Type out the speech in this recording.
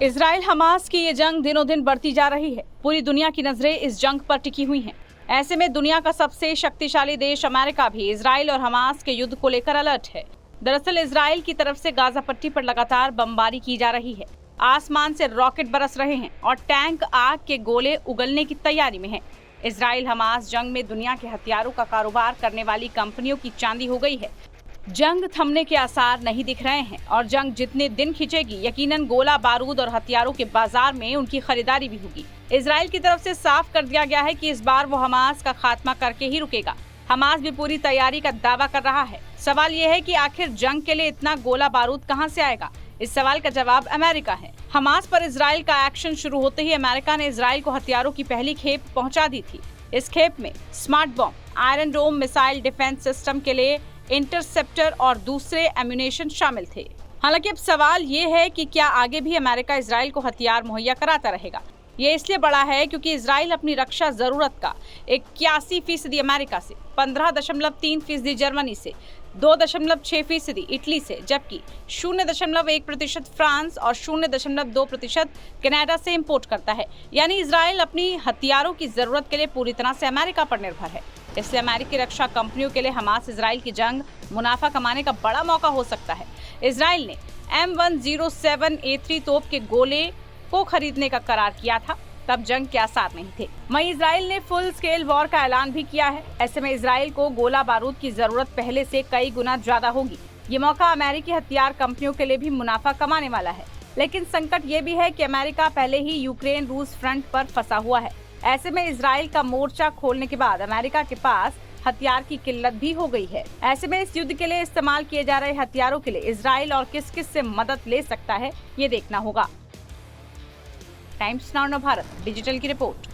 Israel Hamas की ये जंग दिनों दिन बढ़ती जा रही है। पूरी दुनिया की नजरें इस जंग पर टिकी हुई हैं। ऐसे में दुनिया का सबसे शक्तिशाली देश अमेरिका भी इजराइल और हमास के युद्ध को लेकर अलर्ट है। दरअसल इजराइल की तरफ से गाजा पट्टी पर लगातार बमबारी की जा रही है। आसमान से रॉकेट बरस रहे हैं और टैंक आग के गोले उगलने की तैयारी में हैं। इजराइल हमास जंग में दुनिया के हथियारों का कारोबार करने वाली कंपनियों की चांदी हो गई है। जंग थमने के आसार नहीं दिख रहे हैं और जंग जितने दिन खिंचेगी यकीनन गोला बारूद और हथियारों के बाजार में उनकी खरीदारी भी होगी। इजराइल की तरफ से साफ कर दिया गया है कि इस बार वो हमास का खात्मा करके ही रुकेगा। हमास भी पूरी तैयारी का दावा कर रहा है। सवाल ये है कि आखिर जंग के लिए इतना गोला बारूद कहां से आएगा? इस सवाल का जवाब अमेरिका है। हमास पर इजराइल का एक्शन शुरू होते ही अमेरिका ने इजराइल को हथियारों की पहली खेप पहुंचा दी थी। इस खेप में smart bomb, iron dome missile defence system के लिए इंटरसेप्टर और दूसरे एम्यूनेशन शामिल थे। हालांकि अब सवाल ये है कि क्या आगे भी अमेरिका इजराइल को हथियार मुहैया कराता रहेगा। ये इसलिए बड़ा है क्योंकि इजराइल अपनी रक्षा जरूरत का 81% अमेरिका से, 15.3% जर्मनी से, 2.6% इटली से, जबकि 0.1% फ्रांस और 0.2% कनाडा से इंपोर्ट करता है। यानी इजराइल अपनी हथियारों की जरूरत के लिए पूरी तरह से अमेरिका पर निर्भर है। इसलिए अमेरिकी रक्षा कंपनियों के लिए हमास इजराइल की जंग मुनाफा कमाने का बड़ा मौका हो सकता है। इजराइल ने M107A3 तोप के गोले को खरीदने का करार किया था, तब जंग के आसार नहीं थे। वहीं इजराइल ने फुल स्केल वॉर का ऐलान भी किया है। ऐसे में इजराइल को गोला बारूद की जरूरत पहले से कई गुना ज्यादा होगी। ये मौका अमेरिकी हथियार कंपनियों के लिए भी मुनाफा कमाने वाला है। लेकिन संकट ये भी है कि अमेरिका पहले ही यूक्रेन रूस फ्रंट पर फंसा हुआ है। ऐसे में इजराइल का मोर्चा खोलने के बाद अमेरिका के पास हथियार की किल्लत भी हो गई है। ऐसे में इस युद्ध के लिए इस्तेमाल किए जा रहे हथियारों के लिए इजराइल और किस किस से मदद ले सकता है, ये देखना होगा। टाइम्स नाउ भारत डिजिटल की रिपोर्ट।